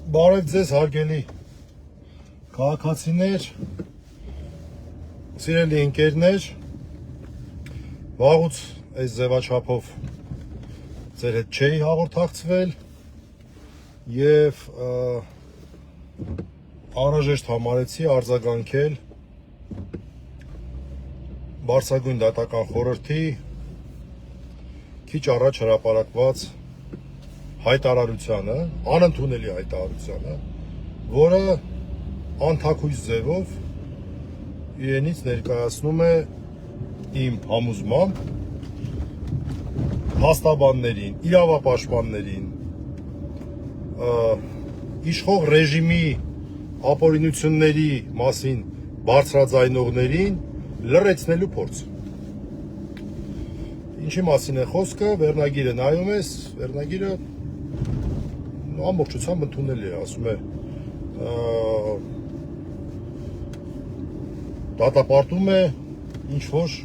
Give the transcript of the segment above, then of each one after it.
Բարև ձեզ հարգելի քաղաքացիներ, սիրելի ընկերներ, վաղուց այս ձևաչափով ձեր հետ չէի հաղորդակցվել եւ անհրաժեշտ համարեցի արձագանքել Բարձրագույն դատական խորհրդի քիչ առաջ հրապարակված հայտարարությանը, անընդունելի հայտարարությանը, որը անթաքույց ձևով իրենից ներկայացնում է իմ համոզմամբ փաստաբաններին, իրավապաշտպաններին, իշխող ռեժիմի ապօրինությունների մասին բարձրաձայնողներին լռեցնելու փորձ։ Ինչի մասին է խոսքը, վերնագիրը նայում ես, վերնագիրը ամբողջությամբ ընդունելի է, ասում է դատապարտում է ինչ-որ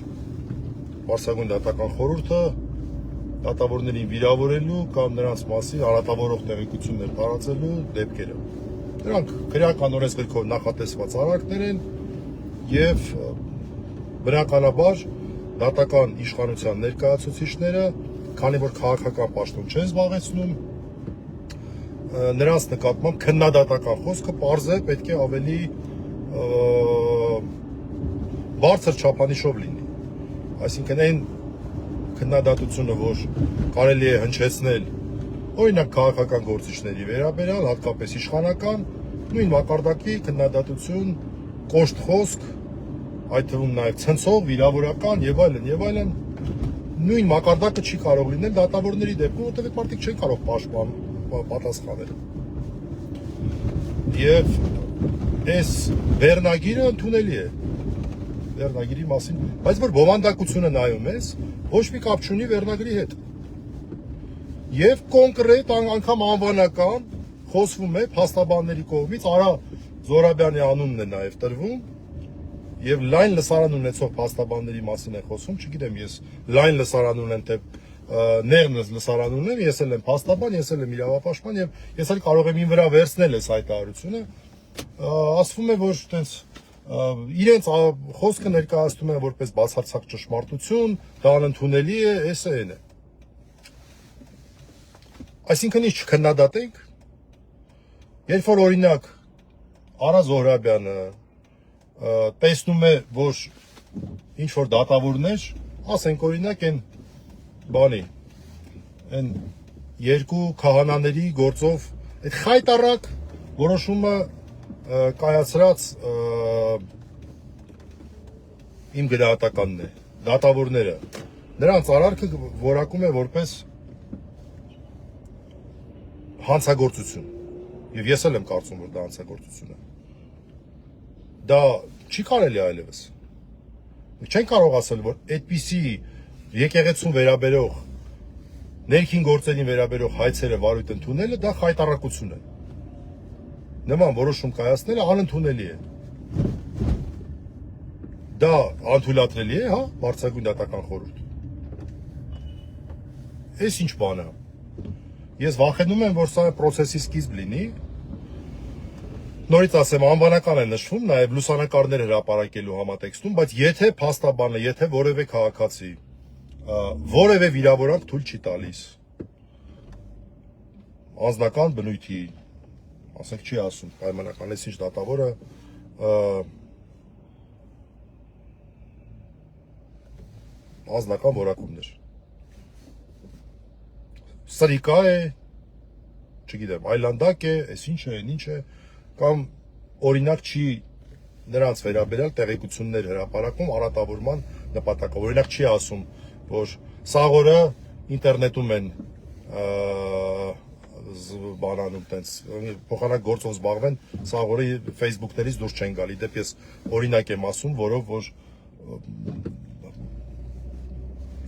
Բարձրագույն դատական խորհուրդը դատավորներին վիրավորելու կամ նրանց մասին արատավորող տեղեկություններ տարածելու դեպքերը։ Դրանք քրեական օրենսգրքով նախատեսված արարքներ են եւ բնականաբար դատական իշխանության ներկայացուցիչները, քանի որ քաղաքական պաշտոն չեն զբաղեցնում, նրանց նկատմամբ քննադատական խոսքը պարզ է, պետք է ավելի բարձր չափանիշով լինի։ Այսինքն այն քննադատությունը, որ կարելի է հնչեցնել օրինակ քաղաքական գործիչների վերաբերյալ, հատկապես իշխանական, նույն մակարդակի քննադատություն, կոշտ խոսք, այդ թվում նաև ցնցող, վիրավորական եւ այլն, նույն մակարդակը չի կարող լինել դատավորների դեպքում, որտեղ այդ մարդիկ չեն կարող պատասխանել։ Եվ այս վերնագիրը ընդունելի է վերնագիրի մասին, բայց որ բովանդակությունը նայում ես, ոչ մի կապ չունի վերնագրի հետ։ Եվ կոնկրետ անգամ անվանական խոսվում է փաստաբանների կողմից, Արա Զորաբյանի անունն է նաև տրվում, եւ լայն լսարան ունեցող փաստաբանների մասին է խոսում, չգիտեմ ես լայն լսարան ունեմ, թե նեղնս լսարան ունեմ, ես էլ եմ փաստաբան, ես էլ եմ իրավապաշտպան եւ ես էլ կարող եմ ին վրա վերցնել այս հայտարարությունը, ասվում է, որ այտենց իրենց խոսքը ներկայացնում են որպես բացարձակ ճշմարտություն, դա անընդունելի է, էսը այն է։ Այսինքն ինչ չքննադատենք, երբ որ օրինակ Արա Զոհրաբյանը տեսնում է, որ ինչ որ դատավորներ, ասենք օրինակ այն բանի, այն երկու քահանաների գործով այդ խայտարակ որոշումը կայացրած իմ գնահատականն է, դատավորները, նրանց արարքը որակում է որպես հանցագործություն, եւ ես էլ եմ կարծում, որ դա հանցագործություն է։ Դա չի կարելի այլևս։ Չեն կարող ասել, որ այդպիսի եկեղեցուն վերաբերող, ներքին գործերին վերաբերող հայցերը վարույթ ընդունելը դա խայտառակություն է։ Նման որոշում կայացնելը անընդունելի է։ Դա անթույլատրելի է, հա, Բարձրագույն դատական խորհուրդ։ Էս ինչ բան է։ Ես վախենում եմ, որ սա process-ի սկիզբ լինի։ Նորից ասեմ, անվանական է նշվում նաև լուսանկարներ հրապարակելու համատեքստում, բայց եթե փաստաբանը, եթե որևէ քաղաքացի որևէ վիրավորանք թույլ չի տալիս անձնական բնույթի, ասենք չի ասում պայմանական, այս ինչ դատավորը անձնական որակումներ, սրիկա է, չգիտեմ, այլանդակ է, այս ինչ է, ինչ է, կամ օրինակ չի նրանց վերաբերյալ տեղեկություններ հրապարակում արատավորման նպատակով, օրինակ չի ասում, որ սաղորը ինտերնետում են բանանում տենց, փոխանակ գործով զբաղվեն, սաղորը Facebook-ներից դուրս չեն գալի, դեպ ես օրինակ եմ ասում, որով որ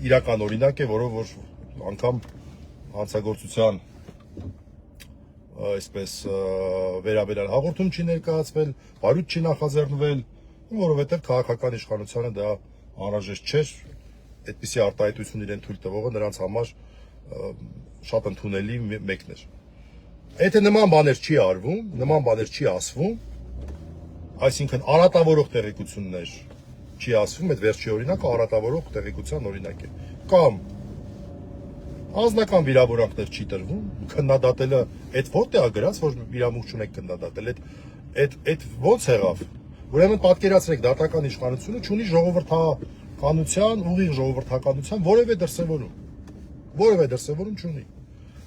իրական օրինակ է, որով որ անգամ հանցագործության այսպես վերաբերյալ հաղորդում չի ներկայացվել, բարույթ չի նախաձեռնվել, որովհետև քաղաքական իշխանությանը դա անհրաժեշտ չէր, այդպիսի արտահայտություն իրեն թույլ տվողը նրանց համար շատ ընդունելի մեկն էր։ Եթե նման բաներ չի արվում, նման բաներ չի ասվում, այսինքն արատավորող տեղեկություններ չի ասվում, այդ վերջի օրինակը արատավորող տեղեկության օրինակ է։ Կամ անձնական վիրավորանքներ չի տրվում, քննադատելը այդ որտե է գրած, որ իրավունք չունեք քննադատել, այդ ոնց եղավ։ Ուրեմն պատկերացրեք, դատական իշխանությունը չունի ժողովրդականության, ուղիղ ժողովրդականության որևէ դրսևորում չունի։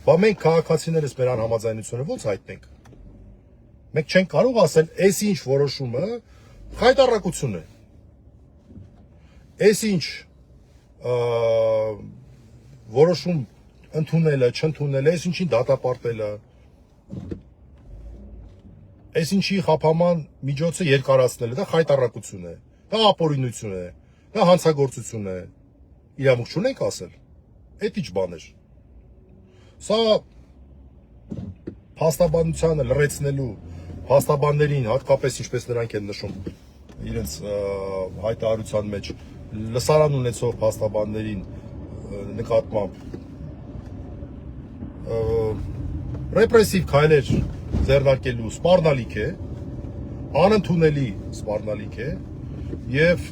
Բա մենք քաղաքացիներս մեր անհամաձայնությունը ոնց հայտնենք։ Մենք չենք կարող ասել, այս ինչ որոշումը խայտառակություն է։ Այս ինչ որոշում ընդունելը, չընդունելը, այս ինչին դատապարտելը, այս ինչի խափաման միջոցը երկարացնելը, դա խայտառակություն է, դա ապօրինություն է, դա հանցագործություն է։ Իրավունք չունենք ասել։ Այդ ինչ բան է։ Սա փաստաբանությանը լրացնելու, փաստաբաններին, հատկապես ինչպես նրանք են նշում իրենց հայտարարության մեջ, լսարան ունեցող փաստաբաններին նկատմամբ ռեպրեսիվ քայլեր ձեռնարկելու սպառնալիք է, անընդունելի սպառնալիք է, եւ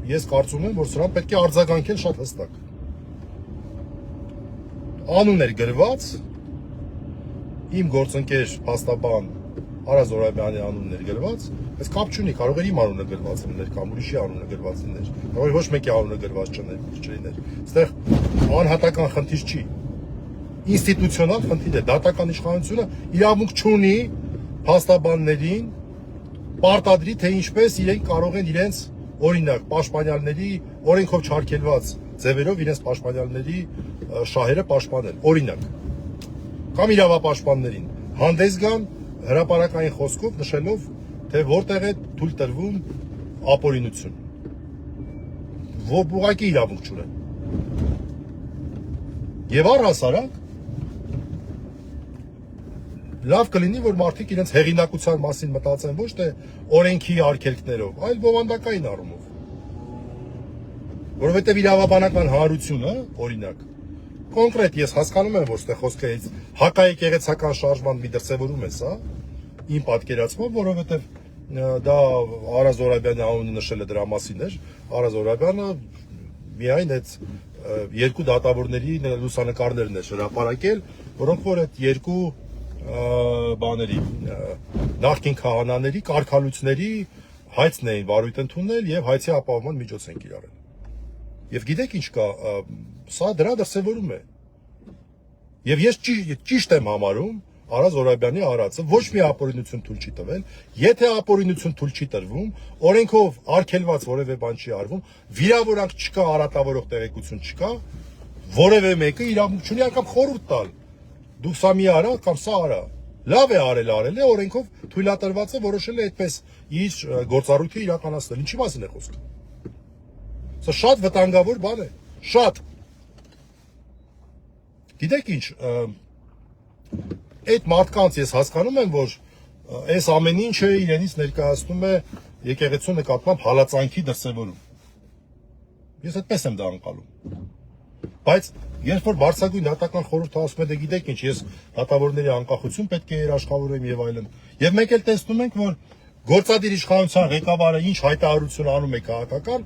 ես կարծում եմ, որ սրան պետք է արձագանքել շատ հստակ։ Անուն էր գրված, իմ գործընկեր փաստաբան Արա Զորաբյանի անունն էր գրված, բայց կապ չունի, կարող էր իմ անունը գրված լիներ կամ ուրիշի անունը գրված լիներ, կարող ոչ մեկի անունը գրված չլիներ։ Այստեղ անհատական խնդիր չի, ինստիտուցիոնալ խնդիր է, դատական իշխանությունը իրավունք չունի փաստաբաններին պարտադրի, թե ինչպես իրենք կարող են իրենց օրինակ պաշտպանյալների օրենքով չարգելված ձևերով իրենց պաշտպանյալների շահերը պաշտպանել, օրինակ, կամ իրավապաշտպաններին հանդես գան հրապարակային խոսքով նշելով, թե որտեղ է թույլ տրվում ապօրինություն, ուղղակի իրավունք չունեն։ Եվ առհասարակ լավ կլինի, որ մարդիկ իրենց հեղինակության մասին մտածեն ոչ թե օրենքի արգելքներով, այլ բովանդակային առումով։ Որովհետև իրավաբանական հանրությունը, օրինակ, կոնկրետ ես հասկանում եմ, որ ստե խոսքը հակաեկեղեցական շարժման մի դրսևորում է սա, իմ պատկերացմամբ, որովհետև դա Արա Զորաբյանի անունը նշելը դրա մասին էր, Արա Զորաբյանը միայն այդ երկու դատավորների լուսանկարներն էր հրապարակել, որոնք որ այդ երկու բաների նախկին քահանաների կարգալույցների հայցն էին վարույթ ընդունել եւ հայցի ապահովման միջոց են կիրառել։ Եվ գիտեք ինչ կա, սա դրա դրսևորում է։ Եվ ես ճիշտ եմ համարում Արա Զորաբյանի արածը, ոչ մի ապօրինություն թույլ չի տվել, եթե ապօրինություն թույլ չի տրվում, օրենքով արգելված որևէ բան չի արվում, վիրավորանք չկա, արատավորող տեղեկություն չկա, որևէ մեկը իրավունք չունի անգամ խորհուրդ տալ։ Դու սա մի արա կամ սա արա։ Լավ է արել է, օրենքով թույլատրված է, որոշել է այդպես իր գործառույթը իրականացնել։ Ինչի մասին է խոսքը։ Սա շատ վտանգավոր բան է, շատ։ Գիտեք ինչ, այդ մարդկանց ես հասկանում եմ, որ այս ամեն ինչը իրենից ներկայացնում է եկեղեցու նկատմամբ հալածանքի դրսևորում։ Ես այդպես եմ դա անցալում։ Բայց երբ որ բարձրագույն դատական խորհուրդը ասում է, դե գիտեք ինչ, ես դատավորների անկախություն պետք է երաշխավորեմ եւ այլն։ Եվ մեկ էլ տեսնում ենք, որ գործադիր իշխանության ղեկավարը ինչ հայտարարություն անում է քաղաքական,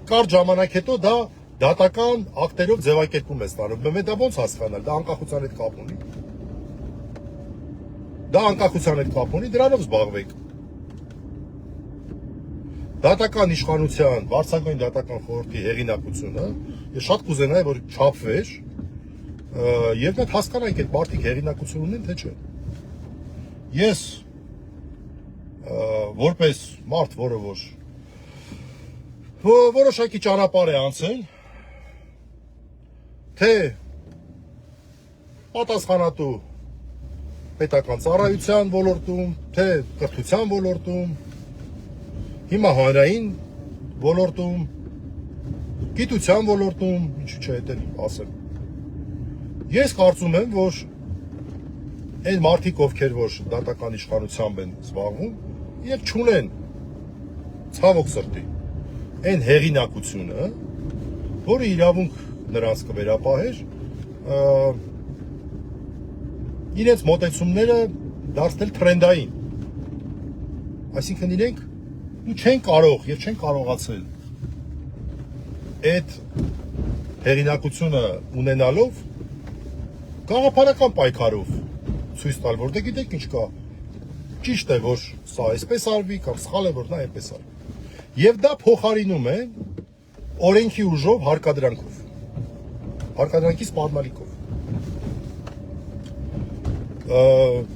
կարճ ժամանակ հետո դա դատական ակտերով ձևակերպում է ստանում։ Մենք դա ոնց հասկանալ, դա անկախության հետ կապ ունի։ Դա անկախության հետ կապ ունի, դրանով զբաղվեք։ Դատական իշխանության, բարձրագույն դատական խորհրդի հեղինակությունը, ես շատ կուզենայի, որ չափվեր, եւ մենք հասկանանք այդ մարդիկ հեղինակություն ունեն, թե չէ։ Ես որպես մարդ, որը որոշակի ճանապարհ է անցել, թե պատասխանատու պետական ծառայության ոլորտում, թե կրթության ոլորտում, հիմա հանրային ոլորտում, գիտության ոլորտում, ինչու՞ չէ, դա ասեմ։ Ես կարծում եմ, որ այն մարդիկ, ովքեր որ դատական իշխանությամբ են զբաղվում, եւ չունեն ցավոք սրտի այն հեղինակությունը, որը իրավունք նրանց կվերապահեր իրենց մոտեցումները դարձնել տրենդային։ Այսինքն իրենք չեն կարող եւ չեն կարողացել այդ հեղինակությունը ունենալով գաղափարական պայքարով ցույց տալ, որ դե գիտեք ինչ կա, ճիշտ է, որ սա այսպես արվի, կամ սխալ է, որ նա այնպես արվի։ Եվ դա փոխարինում է օրենքի ուժով հարկադրանքով, հարկադրանքի սպառնալիքով։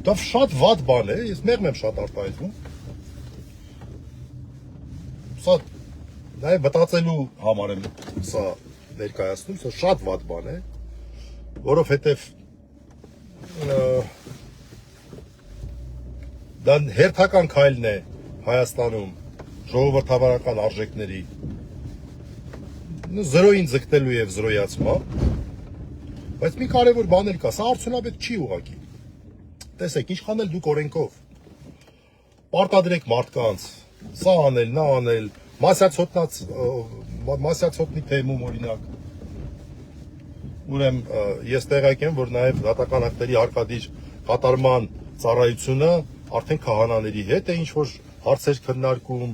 Դա շատ վատ բան է, ես մեղմ եմ շատ արտահայտվում։ Սա նաև մտածելու համար եմ սա ներկայացնում, սա շատ վատ բան է, որովհետև դա հերթական քայլն է Հայաստանում ժողովրդավարական արժեքների զրոյին ձգտելու եւ զրոյացման, բայց մի կարևոր բան էլ կա, սա արդյունավետ չի ուղղակի։ Տեսեք, ինչքան էլ դուք օրենքով պարտադրեք մարդկանց, սա անել, նա անել, մասյացոտնի թեմում օրինակ, ուրեմն ես տեղյակ եմ, որ նաև դատական ակտերի հարկադիր կատարման ծառայությունը արդեն քահանաների հետ է ինչ-որ հարցեր քննարկում,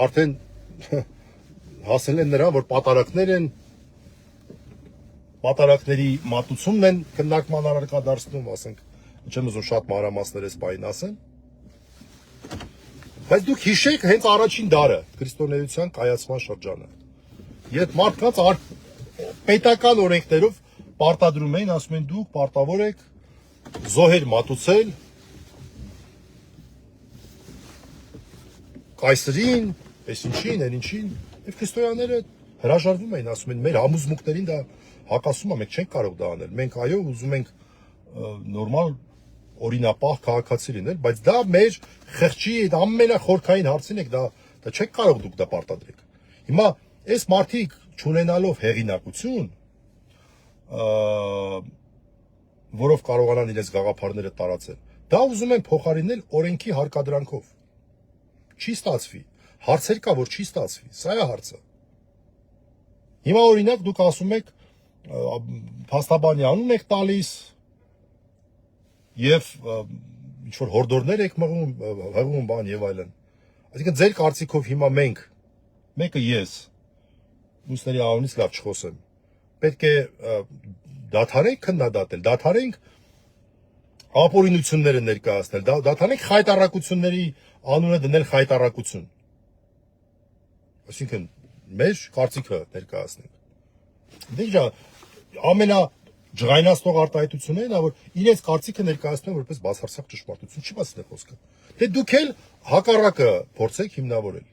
արդեն հասել են նրան, որ պատարակների մատուցումն են քննարկման առարկա դարձնում, ասենք, չեմ ուզում շատ մանրամասներ այս բանին ասեմ, բայց դուք հիշեք հենց առաջին դարը, քրիստոնեության կայացման շրջանը, երբ մարդկանց պետական օրենքներով պարտադրում էին, ասում են դուք պարտավոր եք զոհեր մատուցել կայսրին, այսինչին, այնինչին, եւ քրիստոնյաները հրաժարվում էին, ասում են մեր համոզմունքներին դա հակասում է, մենք չենք կարող դա անել, մենք այո ուզում ենք նորմալ օրինապահ քաղաքացի լինել, բայց դա մեր խղճի ամենախորքային հարցին եք, դա չեք կարող դուք դա պարտադրեք։ Հիմա այս մարդիկ չունենալով հեղինակություն, որով կարողանան իրենց գաղափարները տարածել, դա ուզում են փոխարինել օրենքի հարկադրանքով։ Չի ստացվի։ Հարցեր կա, որ չի ստացվի։ Սա է հարցը։ Հիմա օրինակ դուք ասում եք փաստաբանի անուն եք տալիս եւ ինչ որ հորդորներ եք հղում բան եւ այլն։ Այսինքն ձեր կարծիքով հիմա մեկը ես մյուսների անունից լավ չխոսեմ, պետք է դադարենք քննադատել, դադարենք ապօրինությունները ներկայացնել, դադարենք խայտառակությունների անունը դնել խայտառակություն։ Այսինքն մեր կարծիքը ներկայացնենք։ Դե ամենա ջղայնացնող արտահայտությունն է, որ իրենց կարծիքը ներկայացնում որպես բացարձակ ճշմարտություն, չի մասն է խոսքը։ Դե դուք էլ հակառակը փորձեք հիմնավորել։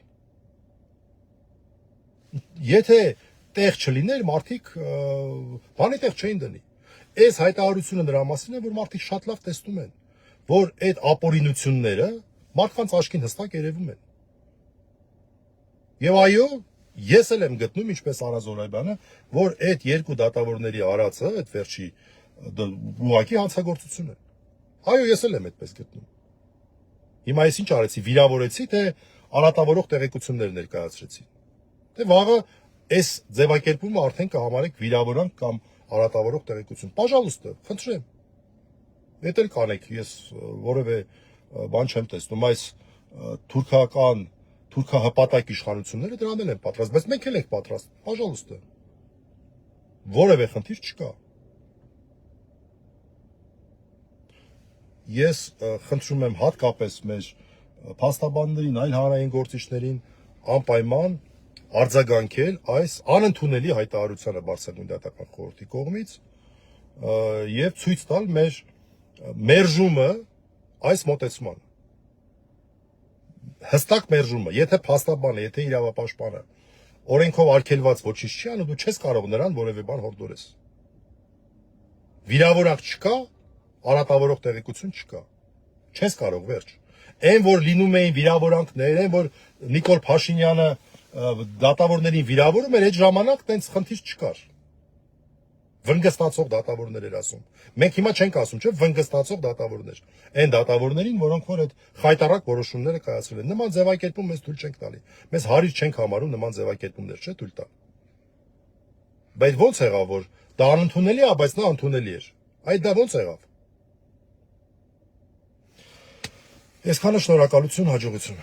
Եթե տեղ չլիներ, մարդիկ բանի տեղ չէին դնի։ Այս հայտարարությունը նրա մասին է, որ մարդիկ շատ լավ տեսնում են, որ այդ ապօրինությունները մարդկանց աչքին հստակ երևում են։ Եվ այո, ես էլ եմ գտնում, ինչպես Արա Զորայբյանը, որ այդ երկու դատավորների արածը, այդ վերջի ուղղակի հանցագործություն է։ Այո, ես էլ եմ այդպես գտնում։ Հիմա ես ինչ արեցի, վիրավորեցի, թե արատավորող տեղեկություններ ներկայացրեցի։ Դե վաղը այս ձևակերպումը արդեն կհամարեք վիրավորանք կամ արատավորող տեղեկություն։ Պաժալուստը, խնդրեմ։ Դա էլ կանեք, ես որևէ բան չեմ տեսնում, այս թուրքահպատակ իշխանությունները դրան են պատրաստ, բայց մենք էլ ենք պատրաստ, պաժալուստը։ Որևէ խնդիր չկա։ Ես խնդրում եմ հատկապես մեր փաստաբաններին, այլ հանրային գործիչներին անպայման արձագանքել այս անընդունելի հայտարարությանը Բարձրագույն դատական խորհրդի կողմից եւ ցույց տալ մեր մերժումը այս մոտեցմանը։ Հստակ մերժումը, եթե փաստաբանը, եթե իրավապաշտպանը օրենքով արգելված ոչինչ չի անում, դու չես կարող նրան որևէ բան հորդորես։ Վիրավորանք չկա, արատավորող տեղեկություն չկա։ Չես կարող, վերջ։ Այն որ լինում էին վիրավորանքներ, այն որ Նիկոլ Փաշինյանը դատավորներին վիրավորում էր, այդ ժամանակ տենց խնդիր չկար։ Վնգստացող դատավորներ էր ասում։ Մենք հիմա չենք ասում, չէ՞, վնգստացող դատավորներ։ Այն դատավորներին, որոնք որ այդ խայտառակ որոշումները կայացրել են։ Նման ձևակերպում մեզ թույլ չենք տալի։ Մեզ հարիր չենք համարում նման ձևակերպումներ, չէ՞, թույլ տալ։ Բայց ո՞նց եղավ, որ դա անընդունելի է, բայց նա ընդունելի էր։ Այդ դա ո՞նց եղավ։ Այսքանը շնորհակալություն, հաջողություն։